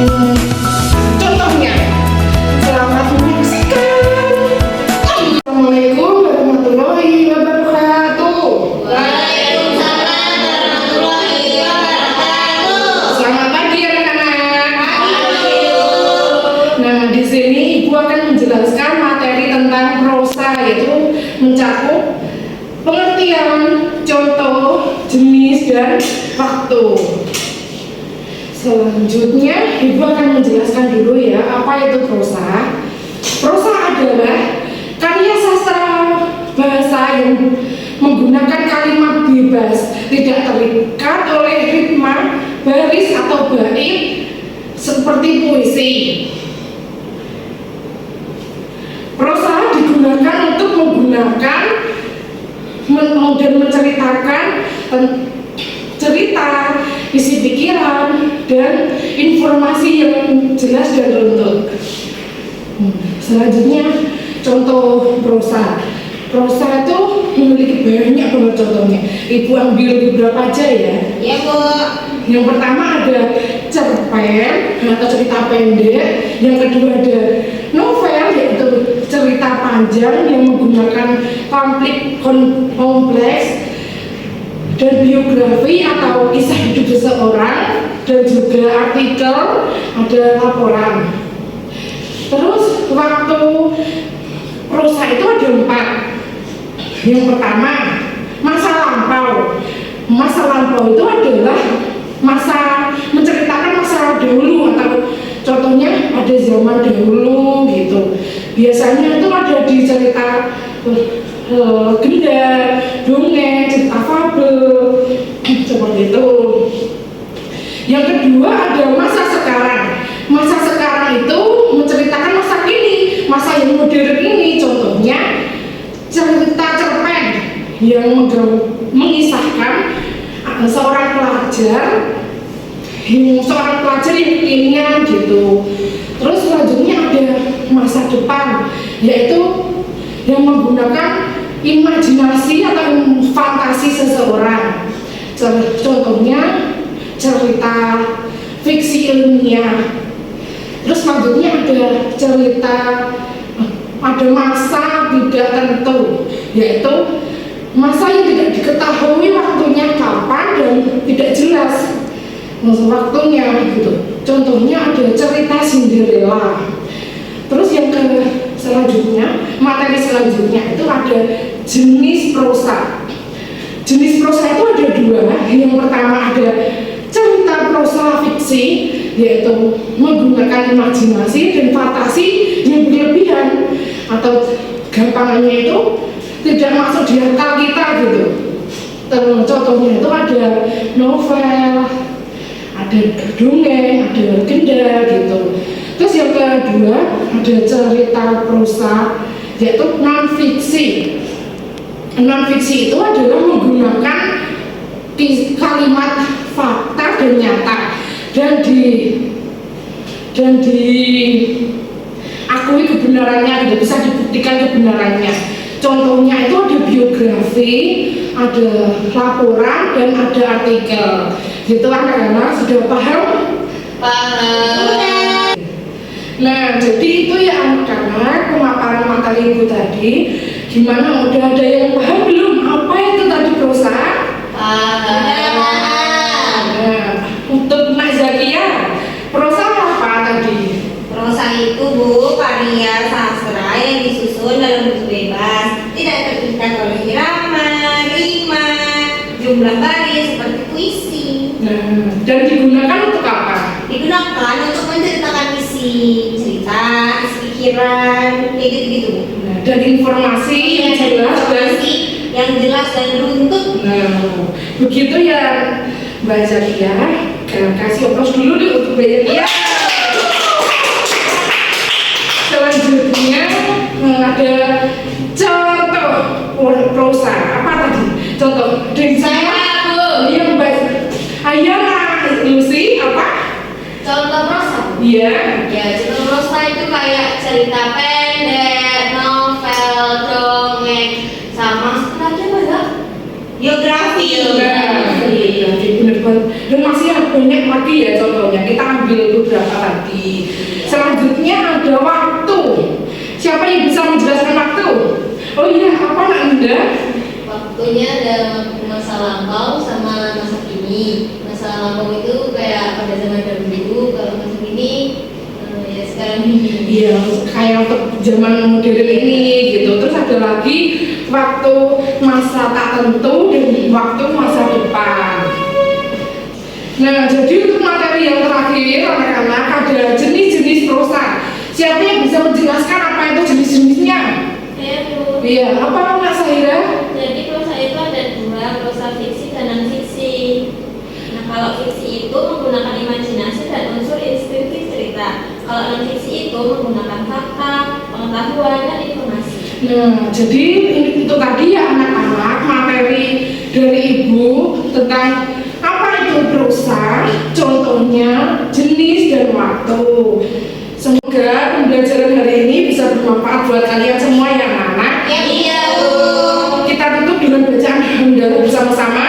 Contohnya, selamat menyaksikan. Assalamualaikum warahmatullahi wabarakatuh. Waalaikumsalam warahmatullahi wabarakatuh. Selamat pagi anak-anak. Pagi. Nah, di sini Ibu akan menjelaskan materi tentang prosa, yaitu mencakup pengertian, contoh, jenis, dan waktu. Selanjutnya, Ibu akan menjelaskan dulu ya, apa itu prosa. Prosa adalah karya sastra bahasa yang menggunakan kalimat bebas, tidak terikat oleh ritma, baris, atau bait seperti puisi. Prosa digunakan untuk menggunakan dan menceritakan cerita, isi pikiran, dan informasi yang jelas dan runtut. Selanjutnya, contoh prosa. Prosa itu memiliki banyak banget contohnya. Ibu ambil beberapa aja ya. Iya, Bu. Yang pertama ada cerpen atau cerita pendek. Yang kedua ada novel, yaitu cerita panjang yang menggunakan konflik kompleks, dan biografi atau kisah hidup seseorang, dan juga artikel, ada laporan. Terus waktu prosa itu ada 4. Yang pertama, masa lampau. Masa lampau itu adalah masa menceritakan masa dahulu, atau contohnya ada zaman dahulu gitu. Biasanya itu ada di cerita genda, dongeng, cerita fabel, seperti itu. Yang kedua ada masa sekarang. Masa sekarang itu menceritakan masa kini, masa yang modern ini. Contohnya cerita cerpen yang mengisahkan seorang pelajar yang kekinian gitu. Terus selanjutnya ada masa depan, yaitu yang menggunakan imajinasi atau fantasi seseorang. Contohnya cerita fiksi ilmiah. Terus selanjutnya ada cerita, ada masa tidak tentu, yaitu masa yang tidak diketahui waktunya kapan dan tidak jelas waktunya gitu. Contohnya ada cerita Cinderella. Terus yang selanjutnya, materi selanjutnya itu ada jenis prosa. Jenis prosa itu ada 2. Yang pertama ada cerita prosa fiksi, yaitu menggunakan imajinasi dan fantasi yang berlebihan, atau gampangannya itu tidak masuk di akal kita gitu. Contohnya itu ada novel, ada dongeng, ada genda gitu. Terus yang kedua ada cerita prosa, yaitu non-fiksi. Non-fiksi itu adalah menggunakan kalimat fakta dan nyata, dan diakui kebenarannya, tidak bisa dibuktikan kebenarannya. Contohnya itu ada biografi, ada laporan, dan ada artikel. Gitu anak-anak, sudah paham? Paham. Nah, jadi itu ya anak-anak pemaparan materi Ibu tadi. Gimana, udah ada yang paham belum? Apa itu tadi prosa? Paham. Nah, untuk Nak Zakia, prosa apa tadi? Prosa itu, Bu, karya sastra yang disusun dalam bentuk bebas, tidak terikat oleh irama, rima, jumlah baris seperti puisi. Nah, dan digunakan untuk apa? Digunakan untuk menceritakan isi cerita, isi pikiran, kayak gitu-gitu. Nah, dan informasi yang jelas dan yang jelas dan runtut. nah, begitu ya Mbak Zakia. Kasih oplos dulu deh untuk Mbak Zakia. Selanjutnya ada contoh prosa. Apa tadi? Contoh dari saya, Bu. Iya, Mbak. Ayo lah, Lucy, apa? Contoh prosa. Iya. Ya, contoh prosa itu kayak cerita pendek, novel, dongeng, sama lagi apa ya? Biografi. Iya, benar banget. Dan masih banyak lagi ya contohnya. Kita ambil beberapa lagi. lagi. Selanjutnya ada waktu. Siapa yang bisa menjelaskan waktu? Oh iya, apa Nak Linda? Waktunya ada masa lampau sama masa kini. Masa lampau itu kayak pada zaman dahulu, kalau masa kini ya sekarang ini. Iya, kayak untuk zaman modern ini gitu. Terus ada lagi waktu masa tak tentu dan waktu masa depan. Nah, jadi untuk materi yang terakhir anak-anak ada jenis-jenis prosa. Siapa yang bisa menjelaskan apa itu jenis-jenisnya? Saya tuh. Iya, apa Kak Sahira? Jadi prosa itu ada dua, prosa fiksi dan non fiksi. Nah, kalau fiksi itu menggunakan imajinasi dan unsur instinktif cerita. Kalau non fiksi itu menggunakan fakta, pengetahuan dan informasi. Nah, jadi itu tadi ya anak-anak materi dari Ibu tentang apa itu prosa, contohnya, jenis dan waktu. Semoga pembelajaran hari ini bisa bermanfaat buat kalian semua ya anak-anak. Iya, Bu. Kita tutup dengan bacaan hamdalah bersama-sama.